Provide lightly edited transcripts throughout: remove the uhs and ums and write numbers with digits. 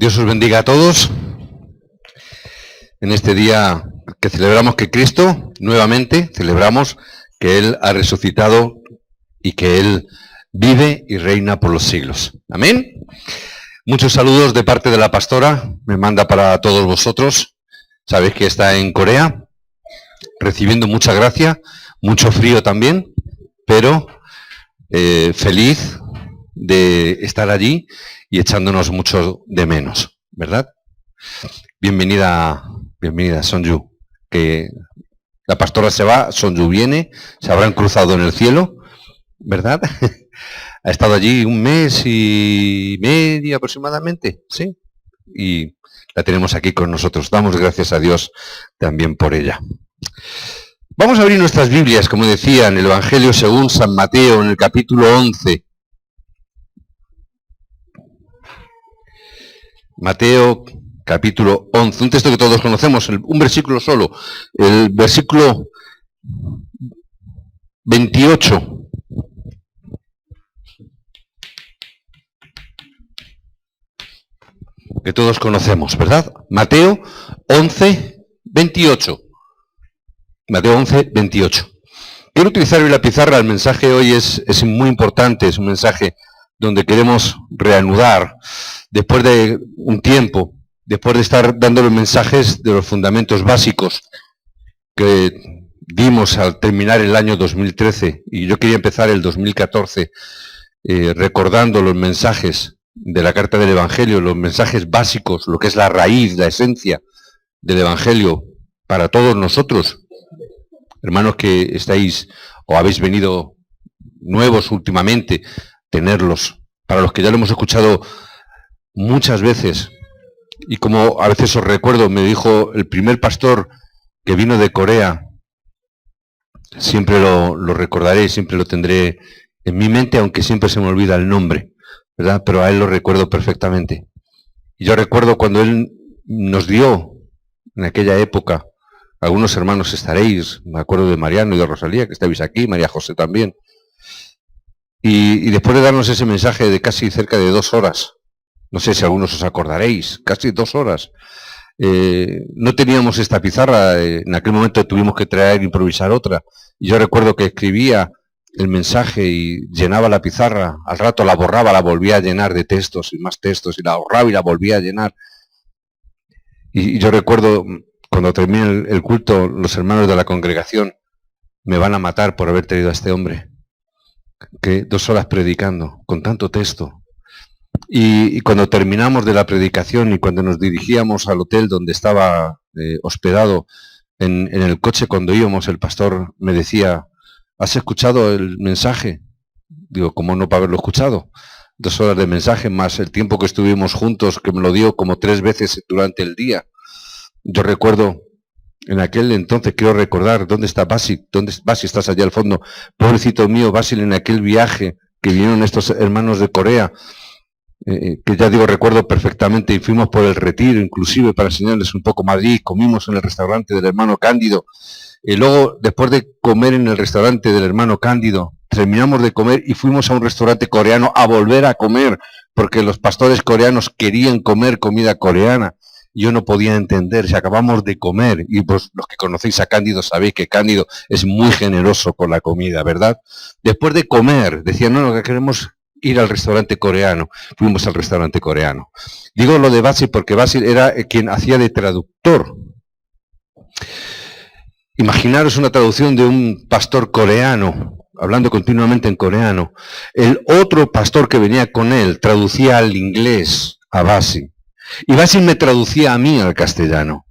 Dios os bendiga a todos en este día que celebramos que Cristo, nuevamente celebramos que Él ha resucitado y que Él vive y reina por los siglos. Amén. Muchos saludos de parte de la pastora, me manda para todos vosotros. Sabéis que está en Corea, recibiendo mucha gracia, mucho frío también, pero feliz de estar allí y echándonos mucho de menos, ¿verdad? Bienvenida Sonju, que la pastora se va, Sonju viene, se habrán cruzado en el cielo, ¿verdad? Ha estado allí 1 mes y medio aproximadamente, ¿sí? Y la tenemos aquí con nosotros. Damos gracias a Dios también por ella. Vamos a abrir nuestras Biblias, como decía, en el Evangelio según San Mateo, en el capítulo 11. Mateo, capítulo 11, un texto que todos conocemos, un versículo solo, el versículo 28. Que todos conocemos, ¿verdad? Mateo 11, 28. Mateo 11, 28. Quiero utilizar hoy la pizarra, el mensaje hoy es muy importante, es un mensaje donde queremos reanudar, después de un tiempo, después de estar dando los mensajes de los fundamentos básicos que dimos al terminar el año 2013, y yo quería empezar el 2014 recordando los mensajes de la carta del Evangelio, los mensajes básicos, lo que es la raíz, la esencia del Evangelio para todos nosotros, hermanos que estáis o habéis venido nuevos últimamente, tenerlos, para los que ya lo hemos escuchado muchas veces, y como a veces os recuerdo, me dijo el primer pastor que vino de Corea, siempre lo recordaré, siempre lo tendré en mi mente, aunque siempre se me olvida el nombre, ¿verdad? Pero a él lo recuerdo perfectamente. Y yo recuerdo cuando él nos dio, en aquella época, algunos hermanos estaréis, me acuerdo de Mariano y de Rosalía, que estáis aquí, María José también, y después de darnos ese mensaje de casi cerca de 2 horas, no sé si algunos os acordaréis, casi 2 horas, no teníamos esta pizarra, en aquel momento tuvimos que traer e improvisar otra, y yo recuerdo que escribía el mensaje y llenaba la pizarra, al rato la borraba, la volvía a llenar de textos y más textos, y la borraba y la volvía a llenar. Y yo recuerdo, cuando termine el culto, los hermanos de la congregación me van a matar por haber traído a este hombre, que 2 horas predicando, con tanto texto. Y cuando terminamos de la predicación y cuando nos dirigíamos al hotel donde estaba hospedado, en el coche cuando íbamos, el pastor me decía: ¿has escuchado el mensaje? Digo, ¿cómo no para haberlo escuchado? 2 horas de mensaje más el tiempo que estuvimos juntos, que me lo dio como 3 veces durante el día. Yo recuerdo, en aquel entonces, quiero recordar, ¿dónde está Basil? Basil, estás allá al fondo. Pobrecito mío, Basil, en aquel viaje que vinieron estos hermanos de Corea, que ya digo, recuerdo perfectamente, y fuimos por el retiro, inclusive para enseñarles un poco Madrid, comimos en el restaurante del hermano Cándido, y luego, después de comer en el restaurante del hermano Cándido, terminamos de comer y fuimos a un restaurante coreano a volver a comer, porque los pastores coreanos querían comer comida coreana. Yo no podía entender, si acabamos de comer, y pues los que conocéis a Cándido sabéis que Cándido es muy generoso con la comida, ¿verdad? Después de comer, decían, no, que queremos ir al restaurante coreano. Fuimos al restaurante coreano. Digo lo de Basil porque Basil era quien hacía de traductor. Imaginaros una traducción de un pastor coreano, hablando continuamente en coreano. El otro pastor que venía con él traducía al inglés a Basil. Y Basil me traducía a mí al castellano.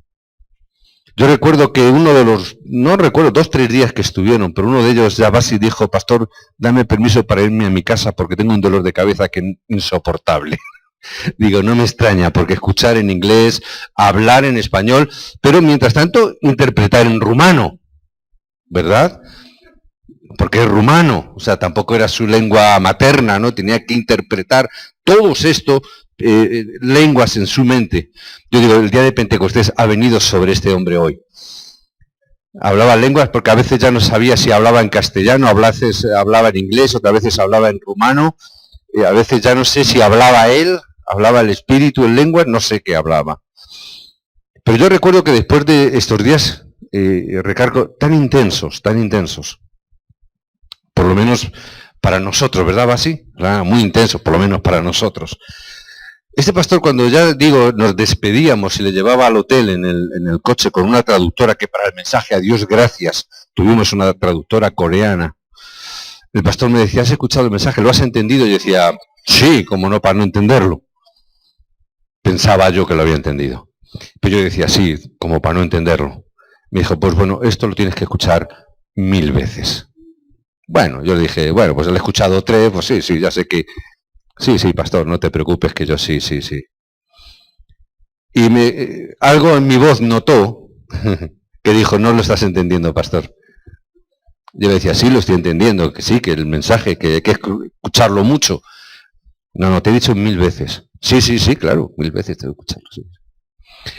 Yo recuerdo que uno de los, no recuerdo, 2 o 3 días que estuvieron, pero uno de ellos ya Basil dijo: pastor, dame permiso para irme a mi casa porque tengo un dolor de cabeza que es insoportable. Digo, no me extraña, porque escuchar en inglés, hablar en español, pero mientras tanto interpretar en rumano, ¿verdad? Porque es rumano, o sea, tampoco era su lengua materna, ¿no? Tenía que interpretar todos estos lenguas en su mente. Yo digo, el día de Pentecostés ha venido sobre este hombre hoy. Hablaba lenguas porque a veces ya no sabía si hablaba en castellano, a veces hablaba en inglés, otras veces hablaba en rumano, a veces ya no sé si hablaba él hablaba el espíritu en lenguas, no sé qué hablaba. Pero yo recuerdo que después de estos días, recargo tan intensos, por lo menos para nosotros, ¿verdad, Basi? Muy intensos, por lo menos para nosotros. Este pastor, cuando ya digo, nos despedíamos y le llevaba al hotel en el coche con una traductora, que para el mensaje a Dios gracias, tuvimos una traductora coreana. El pastor me decía, ¿has escuchado el mensaje? ¿Lo has entendido? Y yo decía, sí, cómo no, para no entenderlo. Pensaba yo que lo había entendido. Pero yo decía, sí, como para no entenderlo. Me dijo, pues bueno, esto lo tienes que escuchar 1000 veces. Bueno, yo le dije, bueno, pues lo he escuchado 3, pues sí, ya sé que... Sí, pastor, no te preocupes, que yo sí. Y algo en mi voz notó que dijo, no lo estás entendiendo, pastor. Yo le decía, sí, lo estoy entendiendo, que sí, que el mensaje, que hay que escucharlo mucho. No, te he dicho 1000 veces. Sí, claro, 1000 veces tengo que escucharlo. Sí.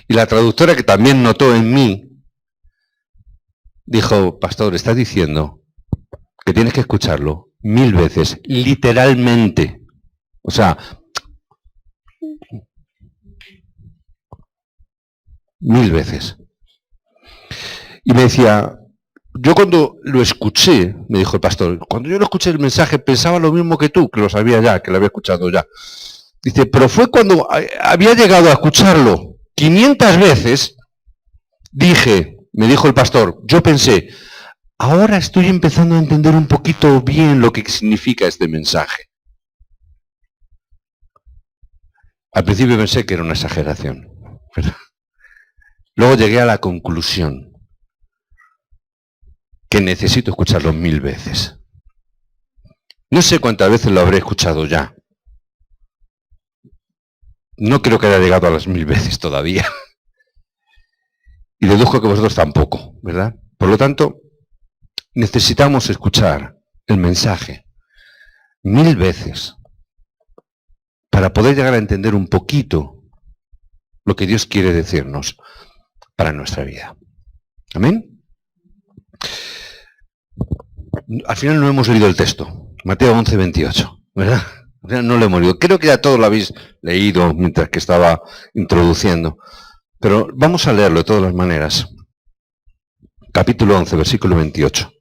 Y la traductora, que también notó en mí, dijo, pastor, estás diciendo que tienes que escucharlo 1000 veces, literalmente. O sea, 1000 veces. Y me decía, yo cuando lo escuché, me dijo el pastor, cuando yo lo escuché el mensaje pensaba lo mismo que tú, que lo sabía ya, que lo había escuchado ya. Dice, pero fue cuando había llegado a escucharlo 500 veces, me dijo el pastor, yo pensé, ahora estoy empezando a entender un poquito bien lo que significa este mensaje. Al principio pensé que era una exageración. Luego llegué a la conclusión que necesito escucharlo 1000 veces. No sé cuántas veces lo habré escuchado ya. No creo que haya llegado a las 1000 veces todavía. Y deduzco que vosotros tampoco, ¿verdad? Por lo tanto, necesitamos escuchar el mensaje 1000 veces para poder llegar a entender un poquito lo que Dios quiere decirnos para nuestra vida. ¿Amén? Al final no hemos leído el texto. Mateo 11, 28, ¿verdad? No lo hemos leído. Creo que ya todos lo habéis leído mientras que estaba introduciendo. Pero vamos a leerlo de todas las maneras. Capítulo 11, versículo 28.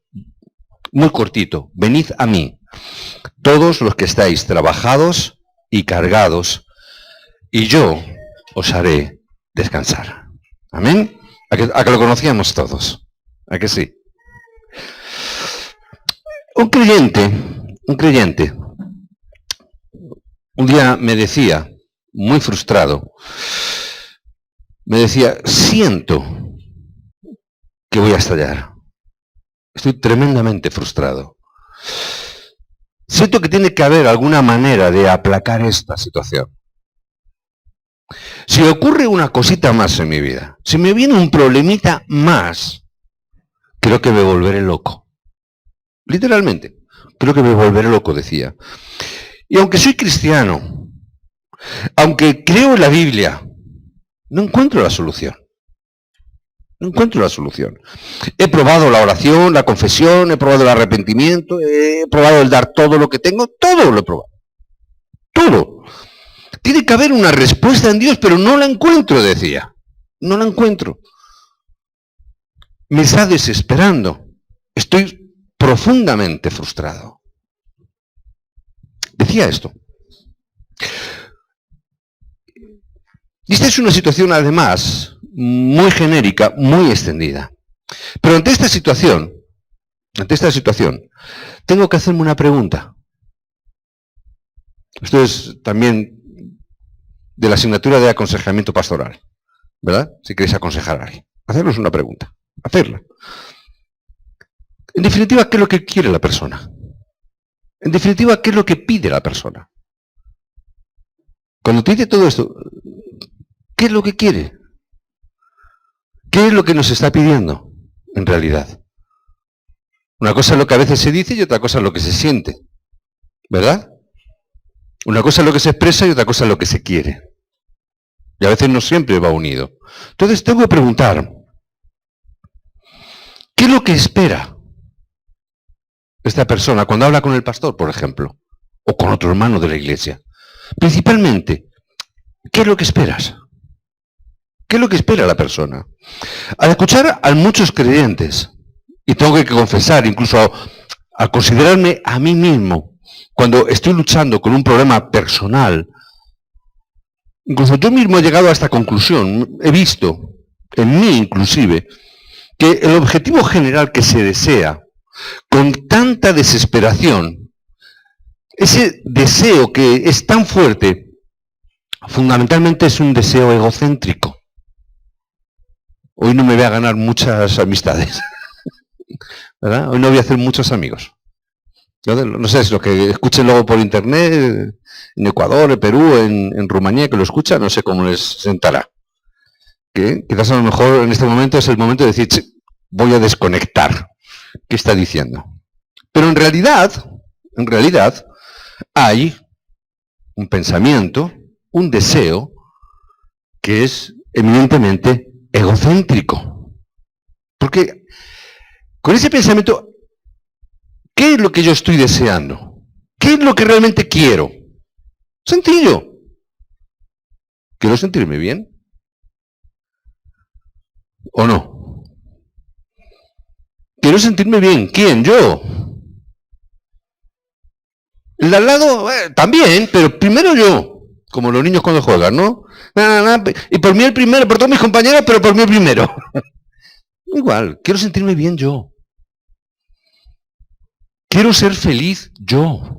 Muy cortito. Venid a mí, todos los que estáis trabajados y cargados, y yo os haré descansar. ¿Amén? ¿A que lo conocíamos todos? ¿A que sí? Un creyente, un día me decía, muy frustrado, me decía, siento que voy a estallar. Estoy tremendamente frustrado. Siento que tiene que haber alguna manera de aplacar esta situación. Si ocurre una cosita más en mi vida, si me viene un problemita más, creo que me volveré loco. Literalmente, creo que me volveré loco, decía. Y aunque soy cristiano, aunque creo en la Biblia, no encuentro la solución. No encuentro la solución. He probado la oración, la confesión, he probado el arrepentimiento, he probado el dar todo lo que tengo, todo lo he probado. Todo. Tiene que haber una respuesta en Dios, pero no la encuentro, decía. No la encuentro. Me está desesperando. Estoy profundamente frustrado. Decía esto. Y esta es una situación, además, muy genérica, muy extendida. Pero ante esta situación, tengo que hacerme una pregunta. Esto es también de la asignatura de aconsejamiento pastoral, ¿verdad? Si queréis aconsejar a alguien. Hacernos una pregunta. Hacerla. En definitiva, ¿qué es lo que quiere la persona? En definitiva, ¿qué es lo que pide la persona? Cuando te dice todo esto, ¿qué es lo que quiere? ¿Qué es lo que nos está pidiendo, en realidad? Una cosa es lo que a veces se dice y otra cosa es lo que se siente, ¿verdad? Una cosa es lo que se expresa y otra cosa es lo que se quiere. Y a veces no siempre va unido. Entonces tengo que preguntar, ¿qué es lo que espera esta persona cuando habla con el pastor, por ejemplo? O con otro hermano de la iglesia. Principalmente, ¿Qué es lo que esperas? ¿Qué es lo que espera la persona? Al escuchar a muchos creyentes, y tengo que confesar, incluso al considerarme a mí mismo, cuando estoy luchando con un problema personal, incluso yo mismo he llegado a esta conclusión, he visto, en mí inclusive, que el objetivo general que se desea, con tanta desesperación, ese deseo que es tan fuerte, fundamentalmente es un deseo egocéntrico. Hoy no me voy a ganar muchas amistades, ¿verdad? Hoy no voy a hacer muchos amigos. No sé, es lo que escuchen luego por internet, en Ecuador, en Perú, en Rumanía, que lo escuchan, no sé cómo les sentará. Que quizás a lo mejor en este momento es el momento de decir, voy a desconectar. ¿Qué está diciendo? Pero en realidad, hay un pensamiento, un deseo, que es eminentemente egocéntrico. Porque con ese pensamiento, ¿qué es lo que yo estoy deseando? ¿Qué es lo que realmente quiero? Sencillo. ¿Quiero sentirme bien? ¿O no? ¿Quiero sentirme bien? ¿Quién? ¿Yo? El de al lado, también, pero primero yo. Como los niños cuando juegan, ¿no? Y por mí el primero, por todos mis compañeros, pero por mí el primero. Igual, quiero sentirme bien yo. Quiero ser feliz yo.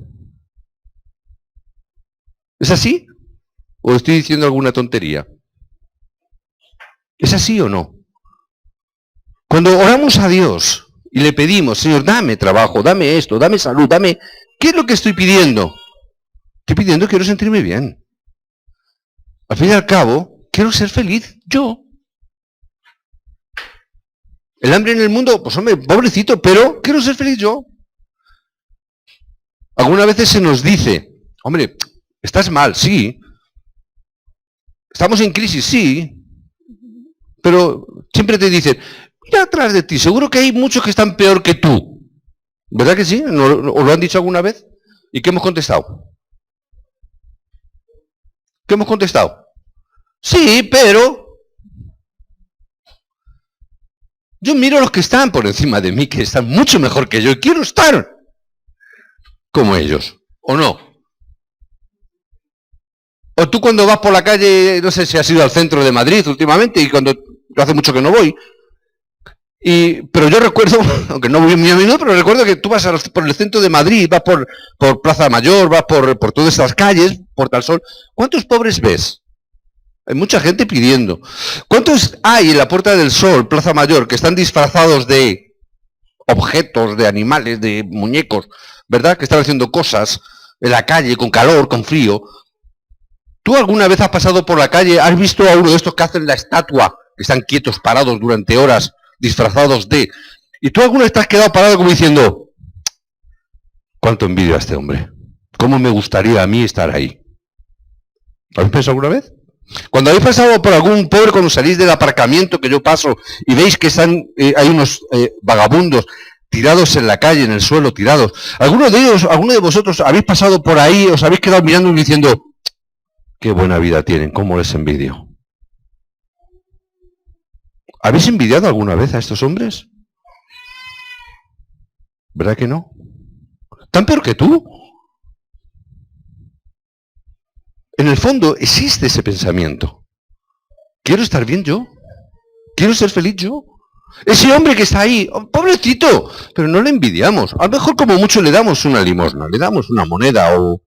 ¿Es así? ¿O estoy diciendo alguna tontería? ¿Es así o no? Cuando oramos a Dios y le pedimos, Señor, dame trabajo, dame esto, dame salud, dame... ¿Qué es lo que estoy pidiendo? Estoy pidiendo, quiero sentirme bien. Al fin y al cabo, quiero ser feliz yo. El hambre en el mundo, pues hombre, pobrecito, pero quiero ser feliz yo. Algunas veces se nos dice, hombre, estás mal, sí. Estamos en crisis, sí. Pero siempre te dicen, mira atrás de ti, seguro que hay muchos que están peor que tú. ¿Verdad que sí? ¿Os lo han dicho alguna vez? ¿Y qué hemos contestado? ¿Qué hemos contestado? Sí, pero... yo miro a los que están por encima de mí, que están mucho mejor que yo, y quiero estar como ellos, ¿o no? O tú cuando vas por la calle, no sé si has ido al centro de Madrid últimamente, y cuando hace mucho que no voy, pero yo recuerdo, aunque no voy muy a menudo, pero recuerdo que tú vas por el centro de Madrid, vas por Plaza Mayor, vas por todas estas calles, Puerta del Sol. ¿Cuántos pobres ves? Hay mucha gente pidiendo. ¿Cuántos hay en la Puerta del Sol, Plaza Mayor, que están disfrazados de objetos, de animales, de muñecos, ¿verdad? Que están haciendo cosas en la calle, con calor, con frío. ¿Tú alguna vez has pasado por la calle, has visto a uno de estos que hacen la estatua, que están quietos, parados durante horas, disfrazados de... y tú alguna vez te has quedado parado como diciendo, cuánto envidio a este hombre, cómo me gustaría a mí estar ahí? ¿Habéis pensado alguna vez? Cuando habéis pasado por algún pobre, cuando salís del aparcamiento que yo paso y veis que están, hay unos vagabundos tirados en la calle, en el suelo, tirados. ¿Alguno de vosotros habéis pasado por ahí, os habéis quedado mirando y diciendo, qué buena vida tienen, cómo les envidio? ¿Habéis envidiado alguna vez a estos hombres? ¿Verdad que no? ¿Tan peor que tú? En el fondo existe ese pensamiento. ¿Quiero estar bien yo? ¿Quiero ser feliz yo? Ese hombre que está ahí, oh, pobrecito, pero no le envidiamos. A lo mejor como mucho le damos una limosna, le damos una moneda o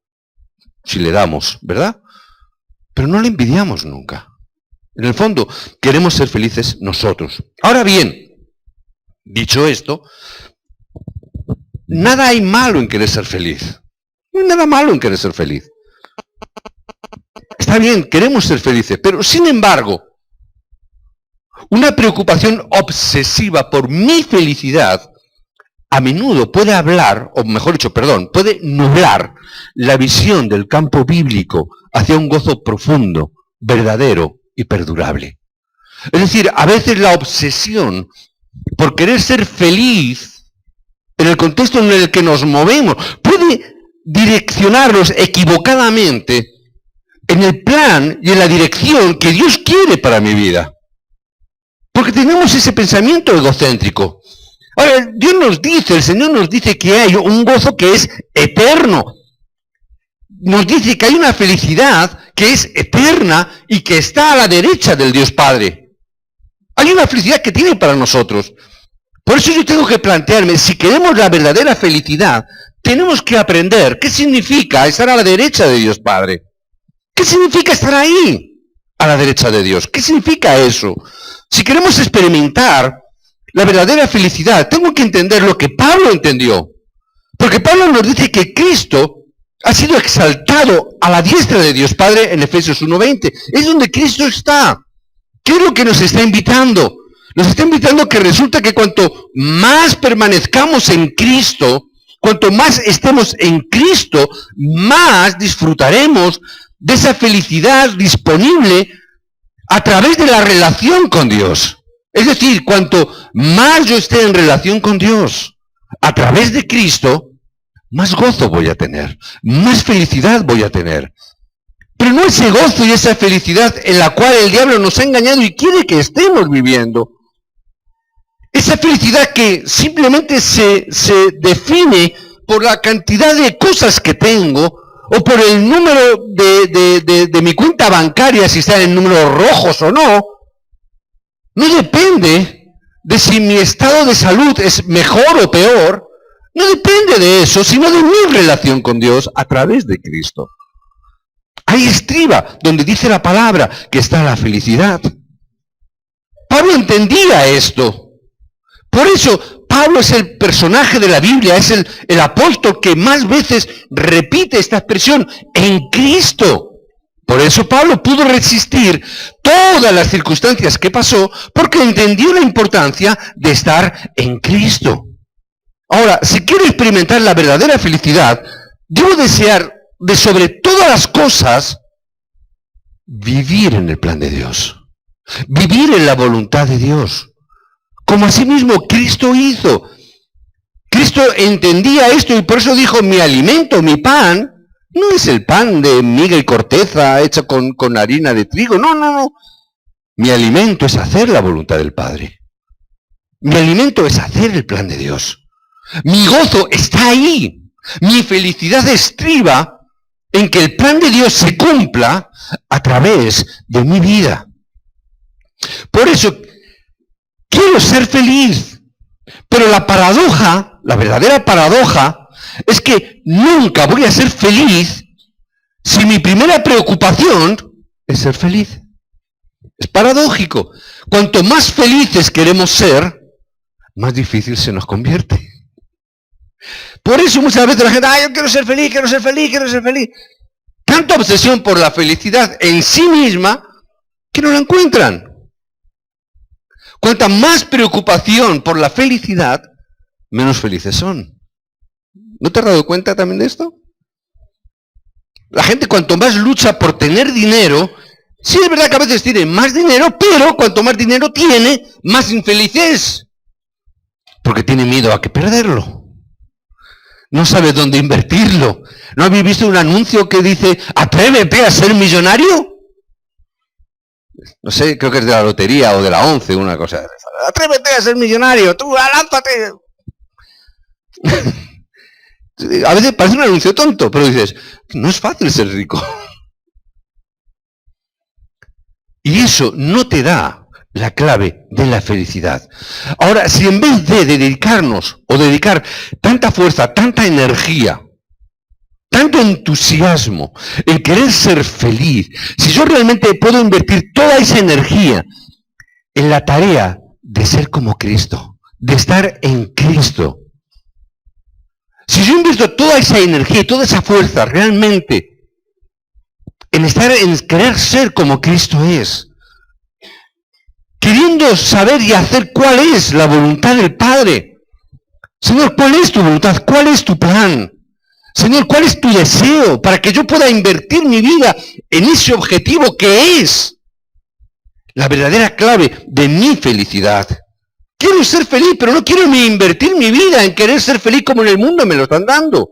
si le damos, ¿verdad? Pero no le envidiamos nunca. En el fondo, queremos ser felices nosotros. Ahora bien, dicho esto, nada hay malo en querer ser feliz. No hay nada malo en querer ser feliz. Está bien, queremos ser felices, pero sin embargo, una preocupación obsesiva por mi felicidad a menudo puede hablar, o mejor dicho, perdón, puede nublar la visión del campo bíblico hacia un gozo profundo, verdadero y perdurable. Es decir, a veces la obsesión por querer ser feliz en el contexto en el que nos movemos puede direccionarnos equivocadamente en el plan y en la dirección que Dios quiere para mi vida. Porque tenemos ese pensamiento egocéntrico. Ahora, Dios nos dice, el Señor nos dice que hay un gozo que es eterno. Nos dice que hay una felicidad que es eterna y que está a la derecha del Dios Padre. Hay una felicidad que tiene para nosotros. Por eso yo tengo que plantearme, si queremos la verdadera felicidad, tenemos que aprender qué significa estar a la derecha de Dios Padre. ¿Qué significa estar ahí, a la derecha de Dios? ¿Qué significa eso? Si queremos experimentar la verdadera felicidad, tengo que entender lo que Pablo entendió. Porque Pablo nos dice que Cristo ha sido exaltado a la diestra de Dios Padre en Efesios 1:20. Es donde Cristo está. ¿Qué es lo que nos está invitando? Nos está invitando que resulta que cuanto más permanezcamos en Cristo, cuanto más estemos en Cristo, más disfrutaremos de esa felicidad disponible a través de la relación con Dios. Es decir, cuanto más yo esté en relación con Dios, a través de Cristo, más gozo voy a tener, más felicidad voy a tener. Pero no ese gozo y esa felicidad en la cual el diablo nos ha engañado y quiere que estemos viviendo. Esa felicidad que simplemente se define por la cantidad de cosas que tengo o por el número de mi cuenta bancaria, si está en números rojos o no. No depende de si mi estado de salud es mejor o peor. No depende de eso, sino de mi relación con Dios a través de Cristo. Ahí estriba, donde dice la palabra, que está la felicidad. Pablo entendía esto. Por eso, Pablo es el personaje de la Biblia, es el apóstol que más veces repite esta expresión, en Cristo. Por eso Pablo pudo resistir todas las circunstancias que pasó, porque entendió la importancia de estar en Cristo. Ahora, si quiero experimentar la verdadera felicidad, debo desear de sobre todas las cosas vivir en el plan de Dios, vivir en la voluntad de Dios, como asimismo Cristo hizo. Cristo entendía esto y por eso dijo, mi alimento, mi pan, no es el pan de miga y corteza hecha con harina de trigo, no. Mi alimento es hacer la voluntad del Padre. Mi alimento es hacer el plan de Dios. Mi gozo está ahí. Mi felicidad estriba en que el plan de Dios se cumpla a través de mi vida. Por eso, quiero ser feliz. Pero la paradoja, la verdadera paradoja, es que nunca voy a ser feliz si mi primera preocupación es ser feliz. Es paradójico. Cuanto más felices queremos ser, más difícil se nos convierte. Por eso muchas veces la gente, yo quiero ser feliz, quiero ser feliz, quiero ser feliz. Tanta obsesión por la felicidad en sí misma que no la encuentran. Cuanta más preocupación por la felicidad, menos felices son. ¿No te has dado cuenta también de esto? La gente cuanto más lucha por tener dinero, sí es verdad que a veces tiene más dinero, pero cuanto más dinero tiene, más infeliz es. Porque tiene miedo a que perderlo. No sabe dónde invertirlo. ¿No habéis visto un anuncio que dice, atrévete a ser millonario? No sé, creo que es de la lotería o de la 11, una cosa. Atrévete a ser millonario, tú, lánzate. A veces parece un anuncio tonto, pero dices, no es fácil ser rico. Y eso no te da la clave de la felicidad. Ahora, si en vez de dedicarnos o dedicar tanta fuerza, tanta energía, tanto entusiasmo en querer ser feliz, si yo realmente puedo invertir toda esa energía en la tarea de ser como Cristo, de estar en Cristo, si yo invierto toda esa energía y toda esa fuerza realmente en querer ser como Cristo es, queriendo saber y hacer cuál es la voluntad del Padre. Señor, ¿cuál es tu voluntad? ¿Cuál es tu plan? Señor, ¿cuál es tu deseo para que yo pueda invertir mi vida en ese objetivo que es la verdadera clave de mi felicidad? Quiero ser feliz, pero no quiero ni invertir mi vida en querer ser feliz como en el mundo me lo están dando.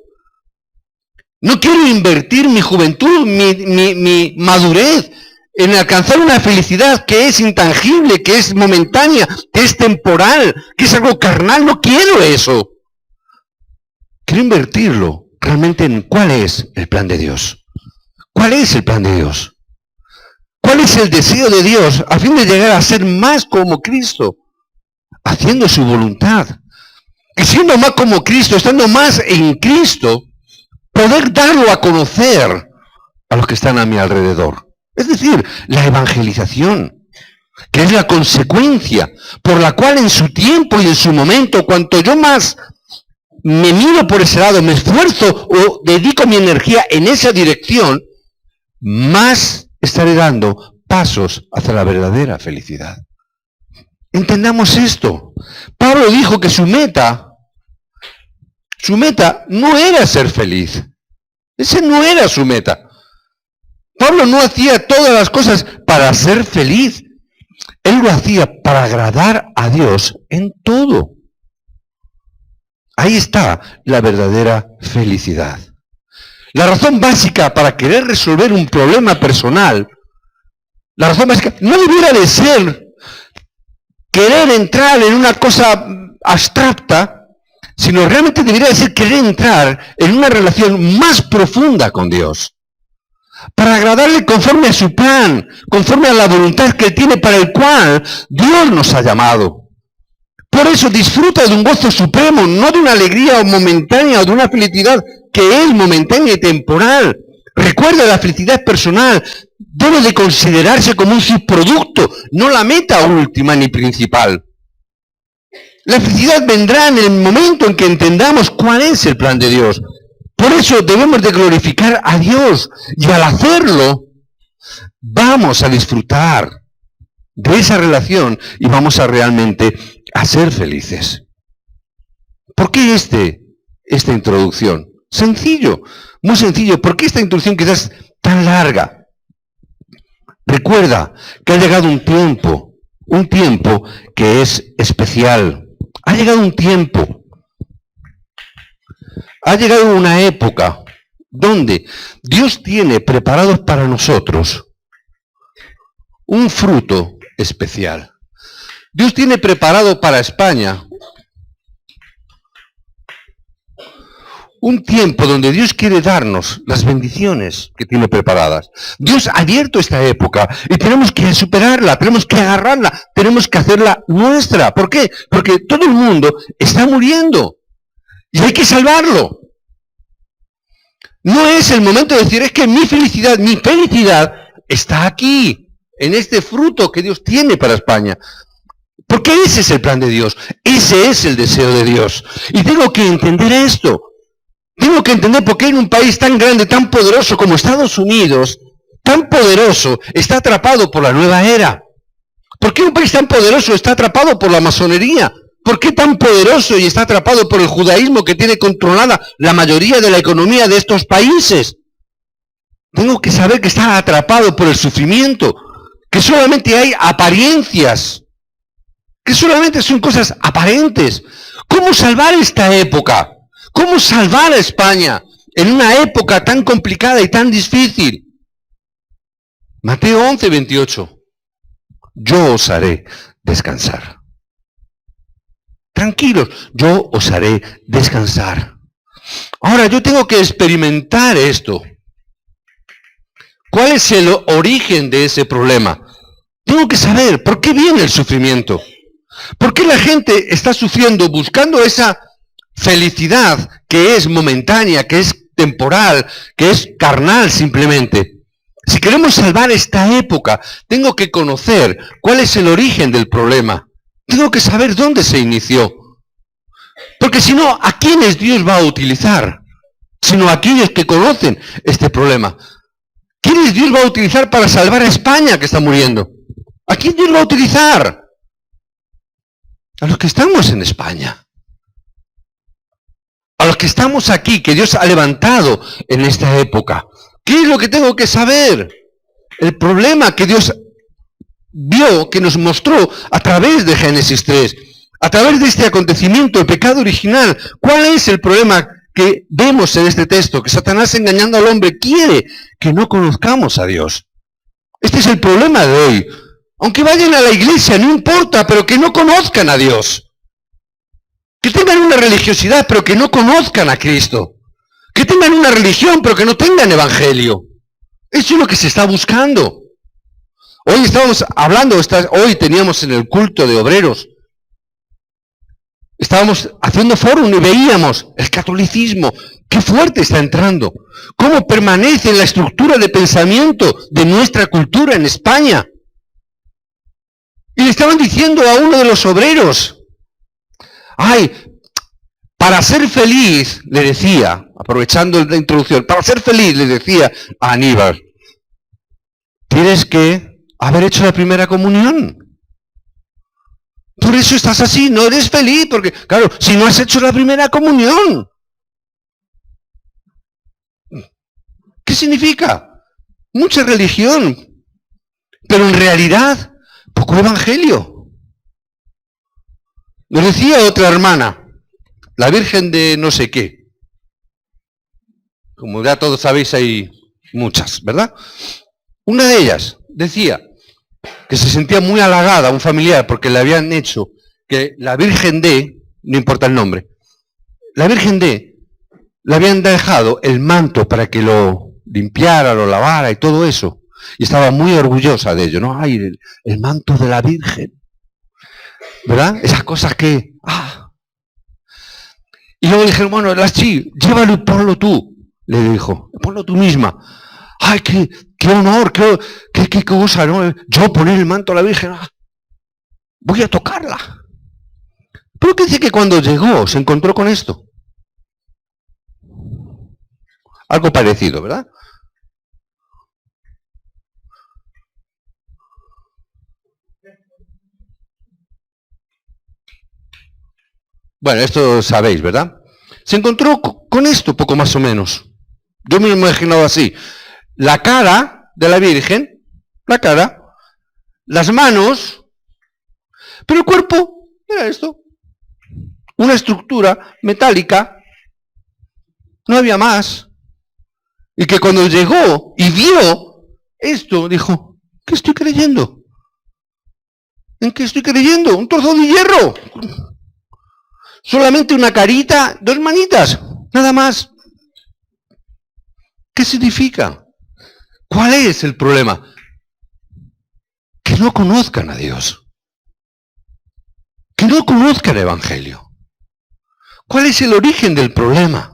No quiero invertir mi juventud, mi madurez en alcanzar una felicidad que es intangible, que es momentánea, que es temporal, que es algo carnal. No quiero eso. Quiero invertirlo realmente en cuál es el plan de Dios. ¿Cuál es el plan de Dios? ¿Cuál es el deseo de Dios a fin de llegar a ser más como Cristo? Haciendo su voluntad. Y siendo más como Cristo, estando más en Cristo, poder darlo a conocer a los que están a mi alrededor. Es decir, la evangelización, que es la consecuencia por la cual en su tiempo y en su momento, cuanto yo más me miro por ese lado, me esfuerzo o dedico mi energía en esa dirección, más estaré dando pasos hacia la verdadera felicidad. Entendamos esto. Pablo dijo que su meta no era ser feliz. Ese no era su meta. Pablo no hacía todas las cosas para ser feliz. Él lo hacía para agradar a Dios en todo. Ahí está la verdadera felicidad. La razón básica para querer resolver un problema personal, la razón básica no debiera de ser querer entrar en una cosa abstracta, sino realmente debería de ser querer entrar en una relación más profunda con Dios. Para agradarle conforme a su plan, conforme a la voluntad que Él tiene para el cual Dios nos ha llamado. Por eso disfruta de un gozo supremo, no de una alegría momentánea o de una felicidad que es momentánea y temporal. Recuerda, la felicidad personal debe de considerarse como un subproducto, no la meta última ni principal. La felicidad vendrá en el momento en que entendamos cuál es el plan de Dios. Por eso debemos de glorificar a Dios, y al hacerlo vamos a disfrutar de esa relación y vamos a realmente a ser felices. ¿Por qué esta introducción? Sencillo, muy sencillo. ¿Por qué esta introducción quizás tan larga? Recuerda que ha llegado un tiempo que es especial. Ha llegado un tiempo. Ha llegado una época donde Dios tiene preparados para nosotros un fruto especial. Dios tiene preparado para España un tiempo donde Dios quiere darnos las bendiciones que tiene preparadas. Dios ha abierto esta época y tenemos que superarla, tenemos que agarrarla, tenemos que hacerla nuestra. ¿Por qué? Porque todo el mundo está muriendo y hay que salvarlo. No es el momento de decir, es que mi felicidad está aquí, en este fruto que Dios tiene para España. Porque ese es el plan de Dios, ese es el deseo de Dios. Y tengo que entender esto. Tengo que entender por qué en un país tan grande, tan poderoso como Estados Unidos, tan poderoso, está atrapado por la nueva era. ¿Por qué un país tan poderoso está atrapado por la masonería? ¿Por qué tan poderoso y está atrapado por el judaísmo que tiene controlada la mayoría de la economía de estos países? Tengo que saber que está atrapado por el sufrimiento, que solamente hay apariencias, que solamente son cosas aparentes. ¿Cómo salvar esta época? ¿Cómo salvar a España en una época tan complicada y tan difícil? Mateo 11, 28. Yo os haré descansar. Tranquilos, yo os haré descansar. Ahora, yo tengo que experimentar esto. ¿Cuál es el origen de ese problema? Tengo que saber por qué viene el sufrimiento. ¿Por qué la gente está sufriendo buscando esa felicidad que es momentánea, que es temporal, que es carnal simplemente? Si queremos salvar esta época, tengo que conocer cuál es el origen del problema. Tengo que saber dónde se inició. Porque si no, ¿a quiénes Dios va a utilizar? Sino a aquellos que conocen este problema. ¿Quiénes Dios va a utilizar para salvar a España que está muriendo? ¿A quién Dios va a utilizar? A los que estamos en España. A los que estamos aquí, que Dios ha levantado en esta época. ¿Qué es lo que tengo que saber? El problema que Dios vio, que nos mostró a través de Génesis 3, a través de este acontecimiento, el pecado original. ¿Cuál es el problema que vemos en este texto, que Satanás engañando al hombre quiere que no conozcamos a Dios. Este es el problema de hoy. Aunque vayan a la iglesia, no importa, pero que no conozcan a Dios. Que tengan una religiosidad, pero que no conozcan a Cristo. Que tengan una religión, pero que no tengan evangelio. Eso es lo que se está buscando. Hoy estábamos hablando, hoy teníamos en el culto de obreros, estábamos haciendo foro y veíamos el catolicismo, qué fuerte está entrando, cómo permanece en la estructura de pensamiento de nuestra cultura en España. Y le estaban diciendo a uno de los obreros, ay, para ser feliz, le decía, aprovechando la introducción, para ser feliz, le decía a Aníbal, tienes que haber hecho la primera comunión. Por eso estás así, no eres feliz, porque, claro, si no has hecho la primera comunión. ¿Qué significa? Mucha religión, pero en realidad, poco evangelio. Nos decía otra hermana, la Virgen de no sé qué. Como ya todos sabéis, hay muchas, ¿verdad? Una de ellas decía que se sentía muy halagada a un familiar porque le habían hecho que la Virgen de, no importa el nombre, la Virgen de, le habían dejado el manto para que lo limpiara, lo lavara y todo eso. Y estaba muy orgullosa de ello, ¿no? Ay, el manto de la Virgen. ¿Verdad? Esas cosas que... Y luego dijeron, bueno, sí, llévalo y ponlo tú. Le dijo, ponlo tú misma. Ay, qué honor, qué cosa, ¿no? Yo poner el manto a la Virgen, voy a tocarla. Pero que dice que cuando llegó se encontró con esto. Algo parecido, ¿verdad? Bueno, esto sabéis, ¿verdad? Se encontró con esto, poco más o menos. Yo me lo he imaginado así. La cara de la Virgen, la cara, las manos, pero el cuerpo era esto. Una estructura metálica, no había más. Y que cuando llegó y vio esto, dijo, ¿qué estoy creyendo? ¿En qué estoy creyendo? Un trozo de hierro. Solamente una carita, dos manitas, nada más. ¿Qué significa? ¿Cuál es el problema? Que no conozcan a Dios. Que no conozcan el Evangelio. ¿Cuál es el origen del problema?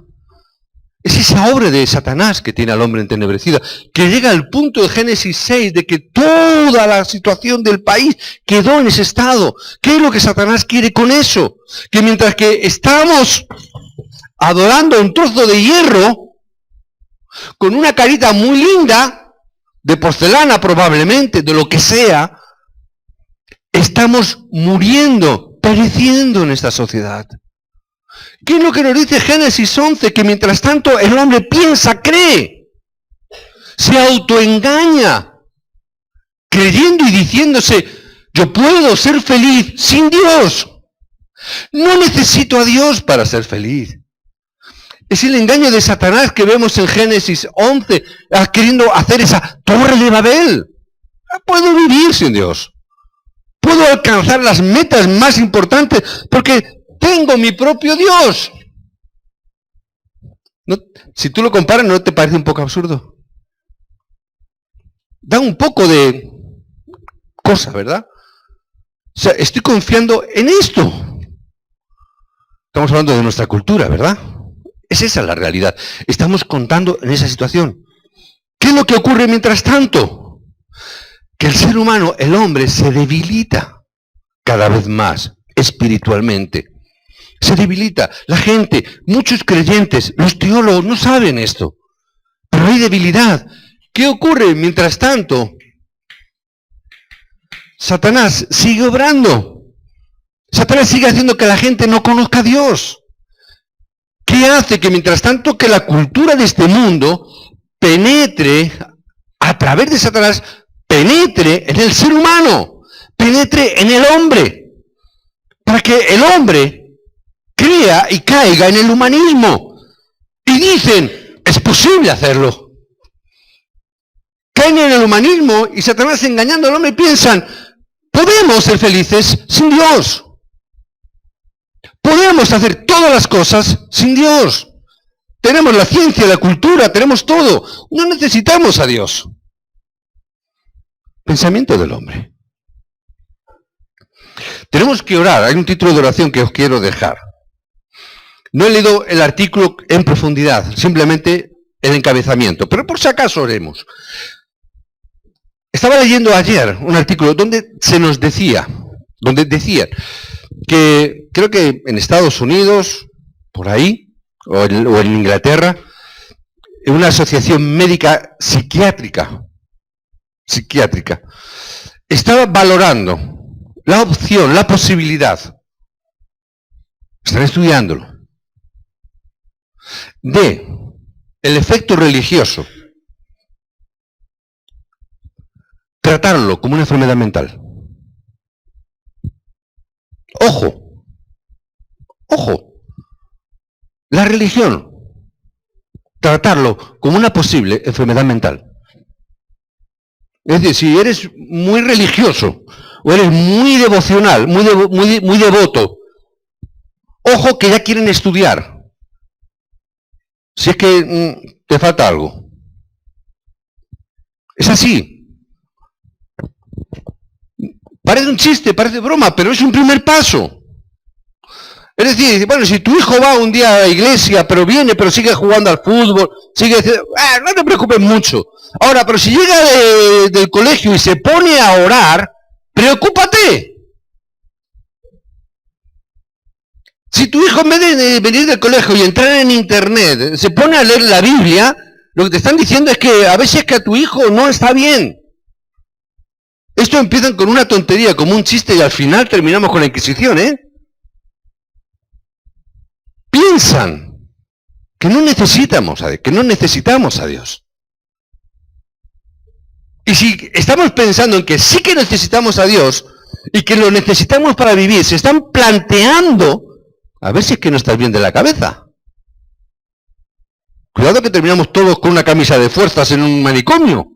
Es esa obra de Satanás que tiene al hombre entenebrecido, que llega al punto de Génesis 6 de que toda la situación del país quedó en ese estado. ¿Qué es lo que Satanás quiere con eso? Que mientras que estamos adorando un trozo de hierro, con una carita muy linda, de porcelana probablemente, de lo que sea, estamos muriendo, pereciendo en esta sociedad. ¿Qué es lo que nos dice Génesis 11? Que mientras tanto el hombre piensa, cree, se autoengaña, creyendo y diciéndose, yo puedo ser feliz sin Dios. No necesito a Dios para ser feliz. Es el engaño de Satanás que vemos en Génesis 11, queriendo hacer esa torre de Babel. Puedo vivir sin Dios. Puedo alcanzar las metas más importantes porque tengo mi propio Dios. ¿No? Si tú lo comparas, ¿no te parece un poco absurdo? Da un poco de cosa, ¿verdad? O sea, estoy confiando en esto. Estamos hablando de nuestra cultura, ¿verdad? Es esa la realidad. Estamos contando en esa situación. ¿Qué es lo que ocurre mientras tanto? Que el ser humano, el hombre, se debilita cada vez más espiritualmente. Se debilita. La gente, muchos creyentes, los teólogos no saben esto. Pero hay debilidad. ¿Qué ocurre mientras tanto? Satanás sigue obrando. Satanás sigue haciendo que la gente no conozca a Dios. ¿Qué hace? Que mientras tanto que la cultura de este mundo penetre, a través de Satanás, penetre en el ser humano, penetre en el hombre, para que el hombre crea y caiga en el humanismo. Y dicen, es posible hacerlo. Caen en el humanismo y Satanás engañando al hombre piensan, podemos ser felices sin Dios. Podemos hacer todas las cosas sin Dios. Tenemos la ciencia, la cultura, tenemos todo. No necesitamos a Dios. Pensamiento del hombre. Tenemos que orar. Hay un título de oración que os quiero dejar. No he leído el artículo en profundidad, simplemente el encabezamiento. Pero por si acaso oremos. Estaba leyendo ayer un artículo donde se nos decía, donde decían que creo que en Estados Unidos, por ahí, o en Inglaterra, una asociación médica psiquiátrica, estaba valorando la opción, la posibilidad, están estudiándolo, de el efecto religioso, tratarlo como una enfermedad mental. Ojo, ojo, la religión, tratarlo como una posible enfermedad mental. Es decir, si eres muy religioso o eres muy devocional, muy devoto, ojo que ya quieren estudiar. Si es que te falta algo. Es así. Parece un chiste, parece broma, pero es un primer paso. Es decir, bueno, si tu hijo va un día a la iglesia, pero viene, pero sigue jugando al fútbol, no te preocupes mucho. Ahora, pero si llega del colegio y se pone a orar, preocúpate. Si tu hijo, en vez de venir del colegio y entrar en internet, se pone a leer la Biblia, lo que te están diciendo es que a veces que a tu hijo no está bien. Esto empiezan con una tontería, como un chiste, y al final terminamos con la Inquisición, ¿eh? Piensan que no necesitamos a Dios. Y si estamos pensando en que sí que necesitamos a Dios, y que lo necesitamos para vivir, se están planteando, a ver si es que no estás bien de la cabeza. Cuidado que terminamos todos con una camisa de fuerzas en un manicomio.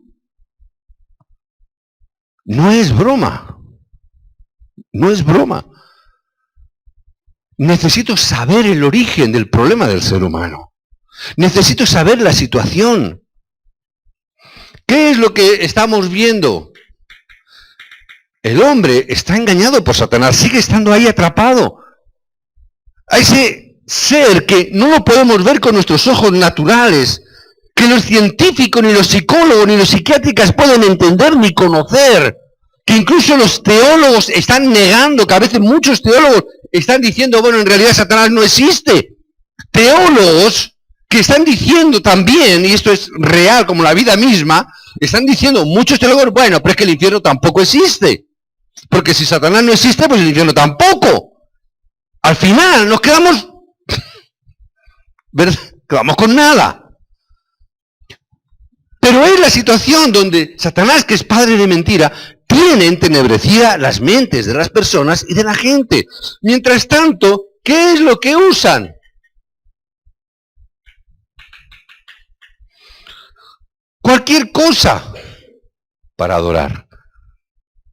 No es broma. No es broma. Necesito saber el origen del problema del ser humano. Necesito saber la situación. ¿Qué es lo que estamos viendo? El hombre está engañado por Satanás, sigue estando ahí atrapado. A ese ser que no lo podemos ver con nuestros ojos naturales, que los científicos, ni los psicólogos, ni los psiquiátricos pueden entender ni conocer, que incluso los teólogos están negando, que a veces muchos teólogos están diciendo, bueno, en realidad Satanás no existe. Teólogos que están diciendo también, y esto es real como la vida misma, están diciendo muchos teólogos, bueno, pero es que el infierno tampoco existe. Porque si Satanás no existe, pues el infierno tampoco. Al final nos quedamos con nada. Pero es la situación donde Satanás, que es padre de mentira, tiene entenebrecida las mentes de las personas y de la gente. Mientras tanto, ¿qué es lo que usan? Cualquier cosa para adorar.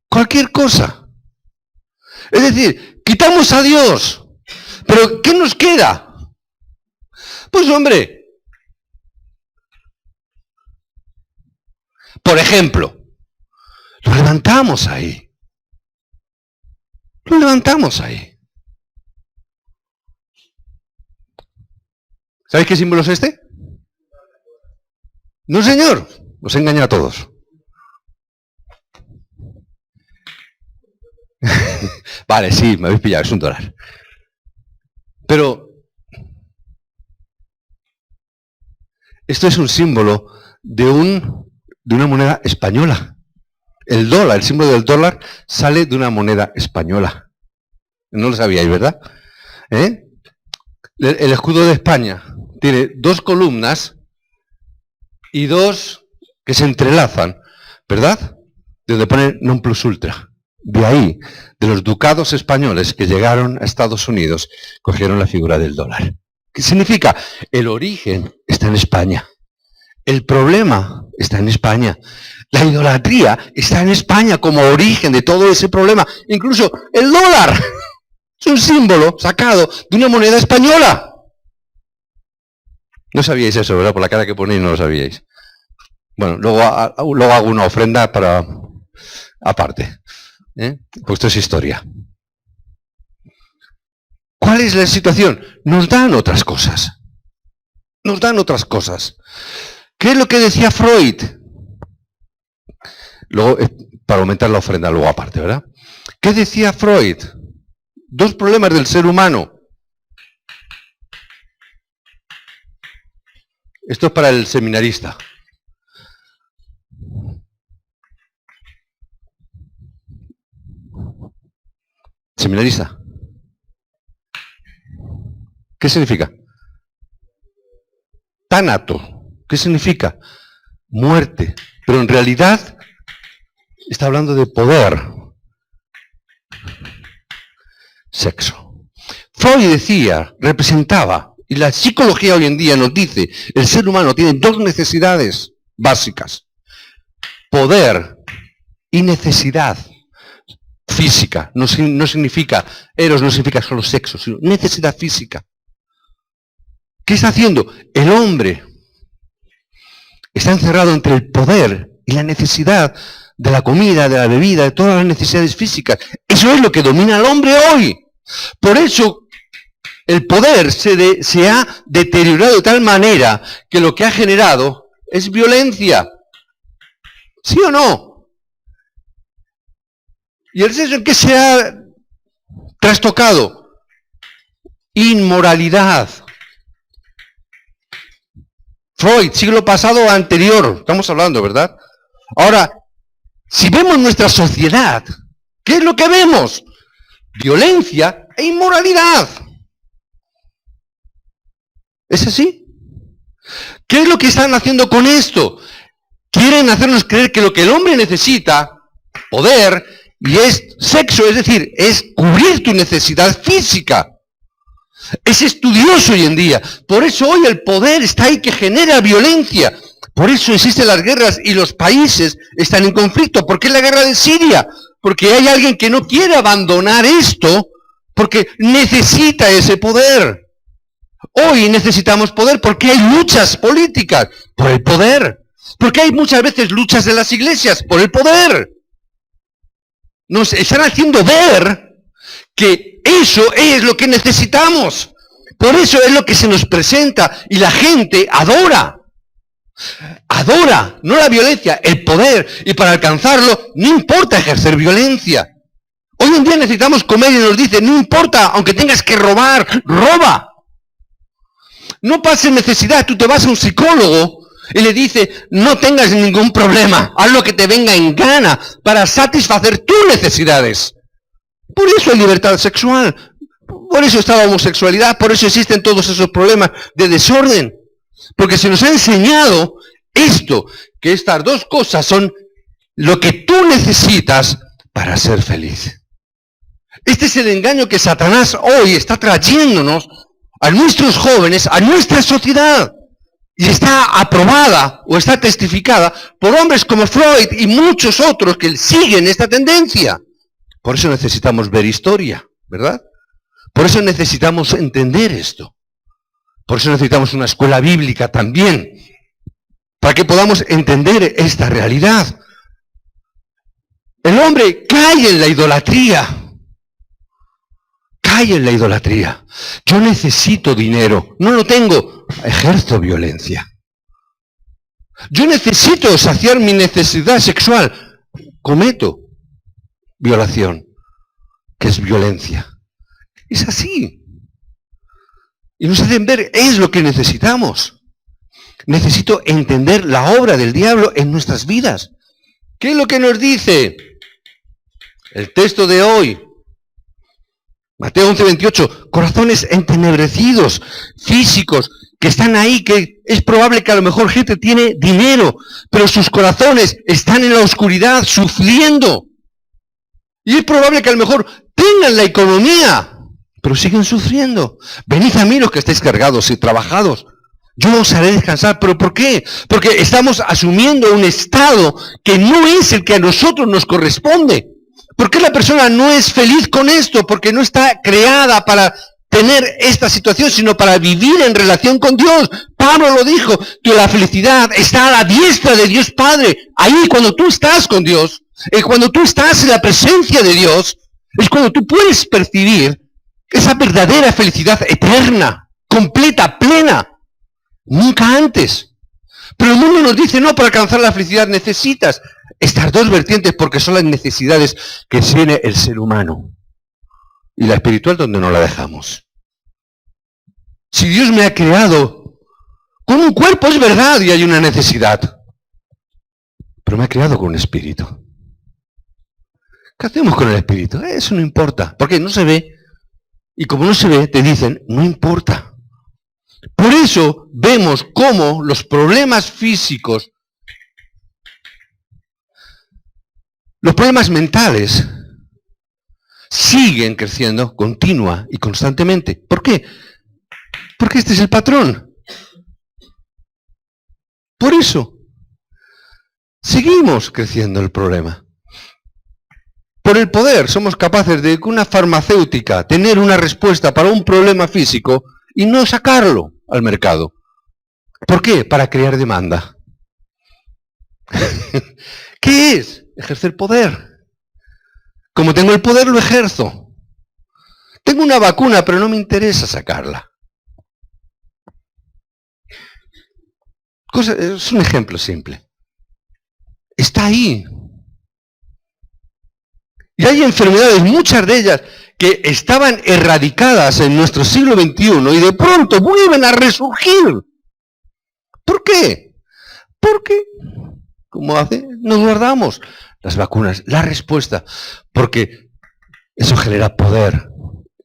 Cualquier cosa. Es decir, quitamos a Dios. ¿Pero qué nos queda? Pues hombre, por ejemplo, lo levantamos ahí. Lo levantamos ahí. ¿Sabéis qué símbolo es este? No, señor. Os engaña a todos. Vale, sí, me habéis pillado, es un dólar. Pero esto es un símbolo de una moneda española. El dólar, el símbolo del dólar, sale de una moneda española. No lo sabíais, ¿verdad? El escudo de España tiene dos columnas y dos que se entrelazan, ¿verdad? Donde pone non plus ultra. De ahí, de los ducados españoles que llegaron a Estados Unidos, cogieron la figura del dólar. ¿Qué significa? El origen está en España. El problema está en España. La idolatría está en España como origen de todo ese problema. Incluso el dólar es un símbolo sacado de una moneda española. No sabíais eso, ¿verdad? Por la cara que ponéis no lo sabíais. Bueno, luego hago una ofrenda para aparte. Pues esto es historia. ¿Cuál es la situación? Nos dan otras cosas. Nos dan otras cosas. ¿Qué es lo que decía Freud? Luego, para aumentar la ofrenda luego aparte, ¿verdad? ¿Qué decía Freud? Dos problemas del ser humano. Esto es para el seminarista. Seminarista. ¿Qué significa? Tánato. ¿Qué significa? Muerte. Pero en realidad está hablando de poder. Sexo. Freud decía, representaba, y la psicología hoy en día nos dice, el ser humano tiene dos necesidades básicas. Poder y necesidad física. No significa, eros no significa solo sexo, sino necesidad física. ¿Qué está haciendo? El hombre está encerrado entre el poder y la necesidad de la comida, de la bebida, de todas las necesidades físicas. Eso es lo que domina al hombre hoy. Por eso el poder se ha deteriorado de tal manera que lo que ha generado es violencia. ¿Sí o no? ¿Y el sexo en qué se ha trastocado? Inmoralidad. Freud, siglo pasado o anterior, estamos hablando, ¿verdad? Ahora, si vemos nuestra sociedad, ¿qué es lo que vemos? Violencia e inmoralidad. ¿Es así? ¿Qué es lo que están haciendo con esto? Quieren hacernos creer que lo que el hombre necesita, poder, y es sexo, es decir, es cubrir tu necesidad física. Es estudioso hoy en día. Por eso hoy el poder está ahí que genera violencia. Por eso existen las guerras y los países están en conflicto. ¿Por qué la guerra de Siria? Porque hay alguien que no quiere abandonar esto porque necesita ese poder. Hoy necesitamos poder porque hay luchas políticas por el poder. Porque hay muchas veces luchas de las iglesias por el poder. Nos están haciendo ver que eso es lo que necesitamos. Por eso es lo que se nos presenta y la gente adora. Adora, no la violencia, el poder. Y para alcanzarlo no importa ejercer violencia. Hoy en día necesitamos comer y nos dicen, no importa, aunque tengas que robar, roba. No pases necesidad, tú te vas a un psicólogo y le dice, no tengas ningún problema, haz lo que te venga en gana para satisfacer tus necesidades. Por eso hay libertad sexual, por eso está la homosexualidad, por eso existen todos esos problemas de desorden. Porque se nos ha enseñado esto, que estas dos cosas son lo que tú necesitas para ser feliz. Este es el engaño que Satanás hoy está trayéndonos a nuestros jóvenes, a nuestra sociedad. Y está aprobada o está testificada por hombres como Freud y muchos otros que siguen esta tendencia. Por eso necesitamos ver historia, ¿verdad? Por eso necesitamos entender esto. Por eso necesitamos una escuela bíblica también, para que podamos entender esta realidad. El hombre cae en la idolatría. Cae en la idolatría. Yo necesito dinero, no lo tengo, ejerzo violencia. Yo necesito saciar mi necesidad sexual, cometo violación, que es violencia. Es así. Y nos hacen ver, es lo que necesitamos. Necesito entender la obra del diablo en nuestras vidas. ¿Qué es lo que nos dice el texto de hoy? Mateo 11:28, corazones entenebrecidos, físicos, que están ahí, que es probable que a lo mejor gente tiene dinero, pero sus corazones están en la oscuridad, sufriendo. Y es probable que a lo mejor tengan la economía pero siguen sufriendo. Venid a mí los que estáis cargados y trabajados, yo os haré descansar. ¿Pero por qué? Porque estamos asumiendo un estado que no es el que a nosotros nos corresponde. ¿Por qué la persona no es feliz con esto? Porque no está creada para tener esta situación, sino para vivir en relación con Dios. Pablo lo dijo, que la felicidad está a la diestra de Dios Padre. Ahí cuando tú estás con Dios, cuando tú estás en la presencia de Dios, es cuando tú puedes percibir esa verdadera felicidad eterna, completa, plena. Nunca antes. Pero el mundo nos dice, no, para alcanzar la felicidad necesitas estas dos vertientes, porque son las necesidades que tiene el ser humano. Y la espiritual donde no la dejamos. Si Dios me ha creado con un cuerpo, es verdad, y hay una necesidad. Pero me ha creado con un espíritu. ¿Qué hacemos con el espíritu? Eso no importa, porque no se ve. Y como no se ve, te dicen, no importa. Por eso vemos cómo los problemas físicos, los problemas mentales, siguen creciendo continua y constantemente. ¿Por qué? Porque este es el patrón. Por eso, seguimos creciendo el problema. Por el poder somos capaces de, con una farmacéutica, tener una respuesta para un problema físico y no sacarlo al mercado. ¿Por qué? Para crear demanda. ¿Qué es? Ejercer poder. Como tengo el poder, lo ejerzo. Tengo una vacuna, pero no me interesa sacarla. Es un ejemplo simple. Está ahí. Y hay enfermedades, muchas de ellas, que estaban erradicadas en nuestro siglo XXI y de pronto vuelven a resurgir. ¿Por qué? Porque, como hace, nos guardamos las vacunas, la respuesta, porque eso genera poder.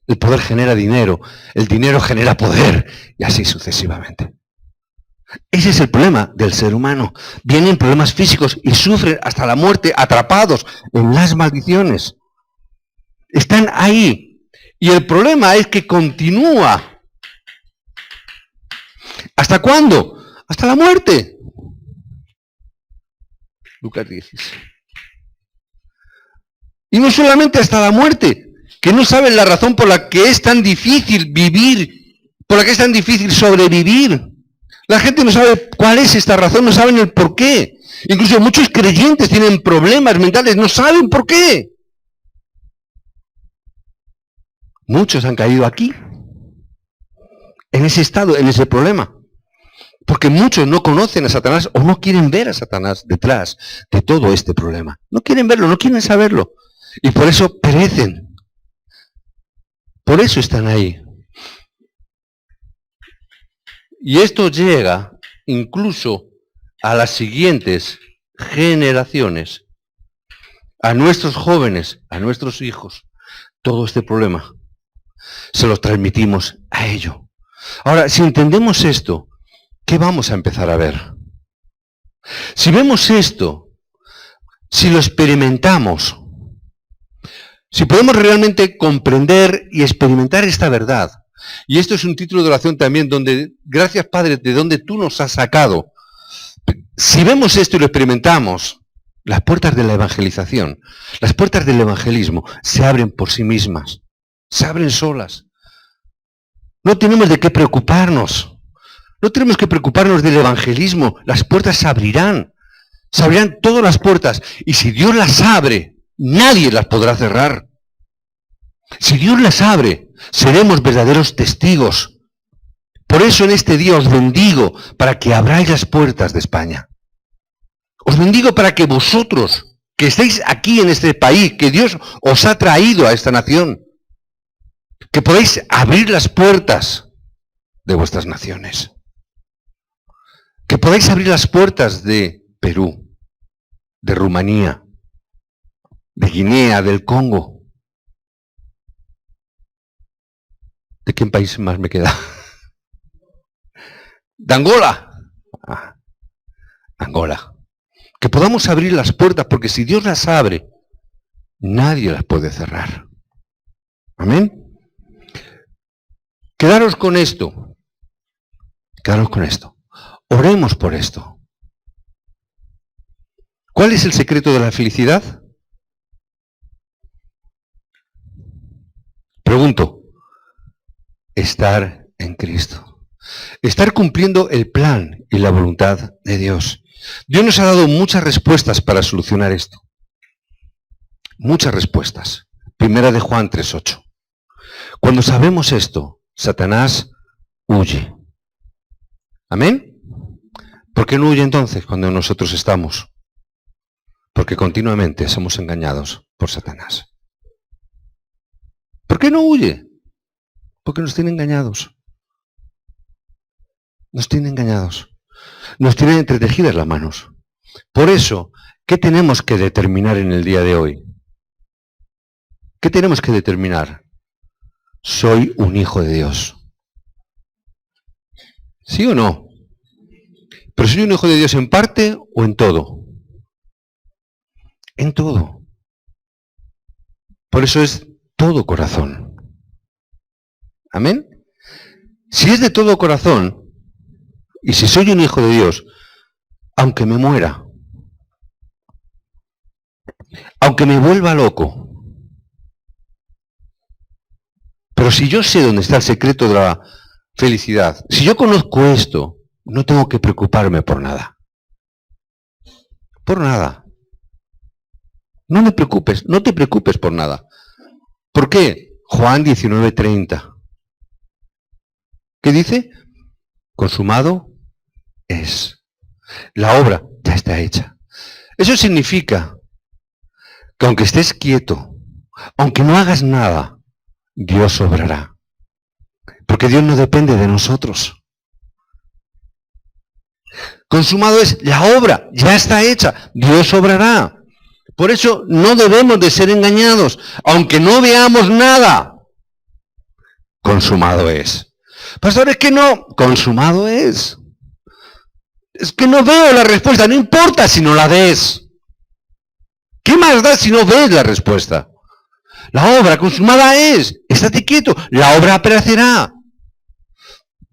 El poder genera dinero, el dinero genera poder, y así sucesivamente. Ese es el problema del ser humano. Vienen problemas físicos y sufren hasta la muerte, atrapados en las maldiciones. Están ahí. Y el problema es que continúa. ¿Hasta cuándo? Hasta la muerte. Lucas 16. Y no solamente hasta la muerte, que no saben la razón por la que es tan difícil vivir, por la que es tan difícil sobrevivir. La gente no sabe cuál es esta razón, no saben el por qué. Incluso muchos creyentes tienen problemas mentales, no saben por qué. Muchos han caído aquí, en ese estado, en ese problema. Porque muchos no conocen a Satanás o no quieren ver a Satanás detrás de todo este problema. No quieren verlo, no quieren saberlo. Y por eso perecen. Por eso están ahí. Y esto llega incluso a las siguientes generaciones, a nuestros jóvenes, a nuestros hijos. Todo este problema se lo transmitimos a ellos. Ahora, si entendemos esto, ¿qué vamos a empezar a ver? Si vemos esto, si lo experimentamos, si podemos realmente comprender y experimentar esta verdad, y esto es un título de oración también donde, gracias Padre, de donde tú nos has sacado. Si vemos esto y lo experimentamos, las puertas de la evangelización, las puertas del evangelismo se abren por sí mismas, se abren solas. No tenemos de qué preocuparnos, no tenemos que preocuparnos del evangelismo, las puertas se abrirán todas las puertas, y si Dios las abre, nadie las podrá cerrar. Si Dios las abre, seremos verdaderos testigos. Por eso en este día os bendigo para que abráis las puertas de España. Os bendigo para que vosotros, que estéis aquí en este país, que Dios os ha traído a esta nación, que podáis abrir las puertas de vuestras naciones. Que podáis abrir las puertas de Perú, de Rumanía, de Guinea, del Congo. ¿De qué país más me queda? De Angola. Angola. Que podamos abrir las puertas, porque si Dios las abre, nadie las puede cerrar. Amén. Quedaros con esto. Quedaros con esto. Oremos por esto. ¿Cuál es el secreto de la felicidad? Pregunto. Estar en Cristo. Estar cumpliendo el plan y la voluntad de Dios. Dios nos ha dado muchas respuestas para solucionar esto. Muchas respuestas. Primera de Juan 3:8. Cuando sabemos esto, Satanás huye. ¿Amén? ¿Por qué no huye entonces cuando nosotros estamos? Porque continuamente somos engañados por Satanás. ¿Por qué no huye? Porque nos tiene engañados. Nos tiene engañados. Nos tienen entretejidas las manos. Por eso, ¿qué tenemos que determinar en el día de hoy? ¿Qué tenemos que determinar? Soy un hijo de Dios. ¿Sí o no? ¿Pero soy un hijo de Dios en parte o en todo? En todo. Por eso es todo corazón. ¿Amén? Si es de todo corazón, y si soy un hijo de Dios, aunque me muera, aunque me vuelva loco, pero si yo sé dónde está el secreto de la felicidad, si yo conozco esto, no tengo que preocuparme por nada. Por nada. No me preocupes, no te preocupes por nada. ¿Por qué? Juan 19:30. ¿Qué dice? Consumado es. La obra ya está hecha. Eso significa que aunque estés quieto, aunque no hagas nada, Dios obrará. Porque Dios no depende de nosotros. Consumado es, la obra ya está hecha, Dios obrará. Por eso no debemos de ser engañados, aunque no veamos nada. Consumado es. Pastor, es que no, consumado es. Es que no veo la respuesta, no importa si no la ves. ¿Qué más da si no ves la respuesta? La obra consumada es, estate quieto, la obra aparecerá.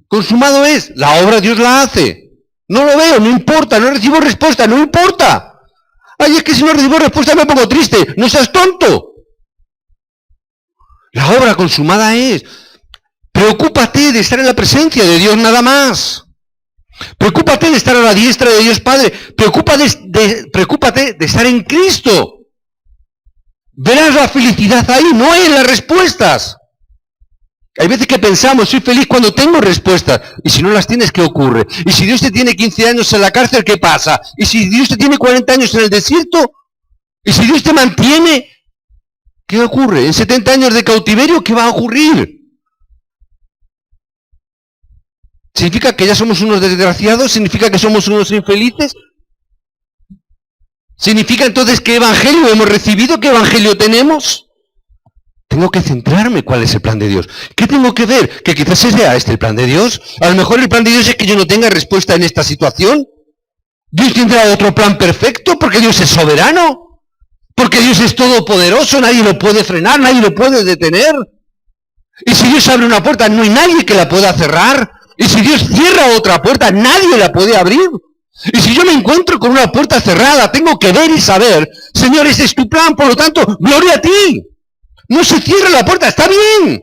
Consumado es, la obra Dios la hace. No lo veo, no importa, no recibo respuesta, no importa. Ay, es que si no recibo respuesta me pongo triste, no seas tonto. La obra consumada es. Preocúpate de estar en la presencia de Dios nada más. Preocúpate de estar a la diestra de Dios Padre. Preocúpate de estar en Cristo. Verás la felicidad ahí, no en las respuestas. Hay veces que pensamos, soy feliz cuando tengo respuestas. Y si no las tienes, ¿qué ocurre? Y si Dios te tiene 15 años en la cárcel, ¿qué pasa? Y si Dios te tiene 40 años en el desierto, y si Dios te mantiene, ¿qué ocurre? En 70 años de cautiverio, ¿qué va a ocurrir? ¿Significa que ya somos unos desgraciados? ¿Significa que somos unos infelices? ¿Significa entonces qué evangelio hemos recibido? ¿Qué evangelio tenemos? Tengo que centrarme cuál es el plan de Dios. ¿Qué tengo que ver? Que quizás sea este el plan de Dios. A lo mejor el plan de Dios es que yo no tenga respuesta en esta situación. Dios tendrá otro plan perfecto porque Dios es soberano. Porque Dios es todopoderoso, nadie lo puede frenar, nadie lo puede detener. Y si Dios abre una puerta, no hay nadie que la pueda cerrar. Y si Dios cierra otra puerta, nadie la puede abrir. Y si yo me encuentro con una puerta cerrada, tengo que ver y saber, Señor, ese es tu plan, por lo tanto, gloria a ti. No se cierra la puerta, está bien.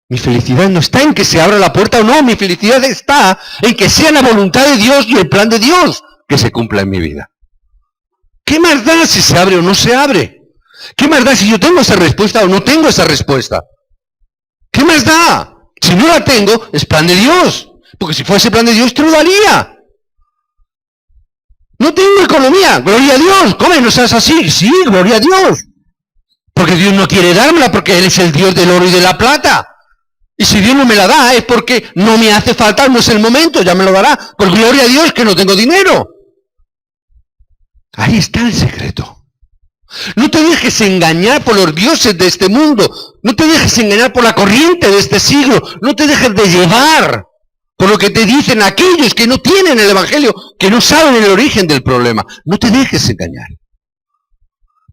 Mi felicidad no está en que se abra la puerta o no, mi felicidad está en que sea la voluntad de Dios y el plan de Dios que se cumpla en mi vida. ¿Qué más da si se abre o no se abre? ¿Qué más da si yo tengo esa respuesta o no tengo esa respuesta? ¿Qué más da? Si no la tengo, es plan de Dios. Porque si fuese plan de Dios, te lo daría. No tengo economía, gloria a Dios. ¿Cómo no seas así? Sí, gloria a Dios. Porque Dios no quiere dármela, porque Él es el Dios del oro y de la plata. Y si Dios no me la da, es porque no me hace falta, no es el momento, ya me lo dará. Por gloria a Dios que no tengo dinero. Ahí está el secreto. No te dejes engañar por los dioses de este mundo. No te dejes engañar por la corriente de este siglo. No te dejes de llevar por lo que te dicen aquellos que no tienen el evangelio, que no saben el origen del problema. No te dejes engañar.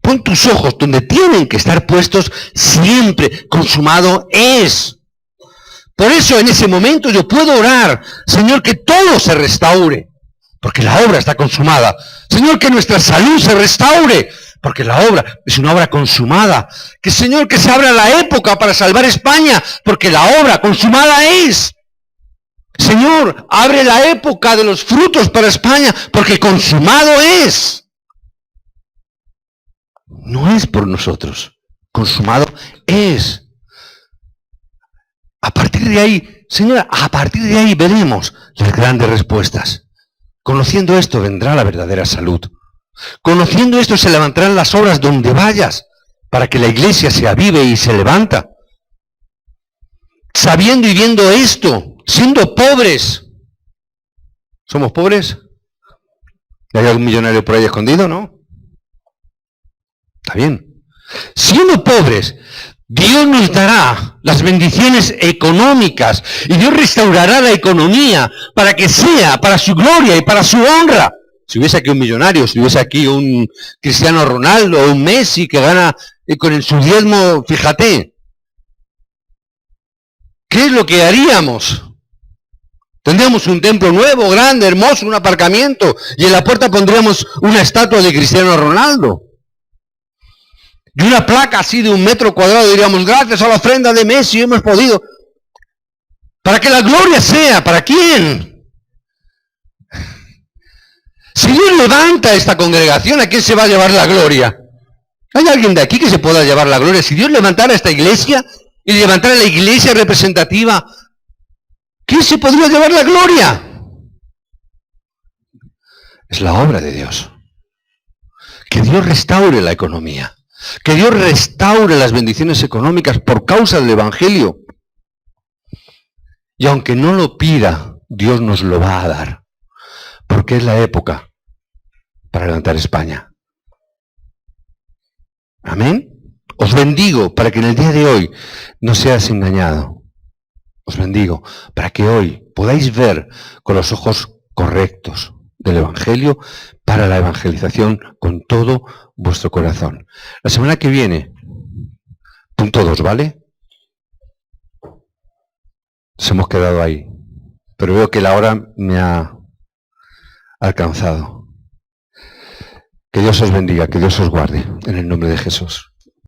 Pon tus ojos donde tienen que estar puestos siempre. Consumado es. Por eso en ese momento yo puedo orar, Señor, que todo se restaure, porque la obra está consumada. Señor, que nuestra salud se restaure, porque la obra es una obra consumada. Que Señor, que se abra la época para salvar España, porque la obra consumada es. Señor, abre la época de los frutos para España, porque consumado es. No es por nosotros, consumado es. A partir de ahí, Señor, a partir de ahí veremos las grandes respuestas. Conociendo esto vendrá la verdadera salud. Conociendo esto se levantarán las obras donde vayas, para que la iglesia se avive y se levanta. Sabiendo y viendo esto, siendo pobres. ¿Somos pobres? ¿Hay algún millonario por ahí escondido, no? Está bien. Siendo pobres, Dios nos dará las bendiciones económicas y Dios restaurará la economía para que sea para su gloria y para su honra. Si hubiese aquí un millonario, si hubiese aquí un Cristiano Ronaldo o un Messi que gana con su diezmo, fíjate, ¿qué es lo que haríamos? Tendríamos un templo nuevo, grande, hermoso, un aparcamiento, y en la puerta pondríamos una estatua de Cristiano Ronaldo. Y una placa así de 1 metro cuadrado, diríamos, gracias a la ofrenda de Messi hemos podido. Para que la gloria sea, ¿para quién? Si Dios levanta esta congregación, ¿a quién se va a llevar la gloria? ¿Hay alguien de aquí que se pueda llevar la gloria? Si Dios levantara esta iglesia y levantara la iglesia representativa, ¿quién se podría llevar la gloria? Es la obra de Dios. Que Dios restaure la economía. Que Dios restaure las bendiciones económicas por causa del Evangelio. Y aunque no lo pida, Dios nos lo va a dar. Porque es la época para levantar España. Amén. Os bendigo para que en el día de hoy no seas engañado. Os bendigo para que hoy podáis ver con los ojos correctos del Evangelio para la evangelización con todo vuestro corazón. La semana que viene, punto 2, ¿vale? Nos hemos quedado ahí, pero veo que la hora me ha alcanzado. Que Dios os bendiga, que Dios os guarde, en el nombre de Jesús.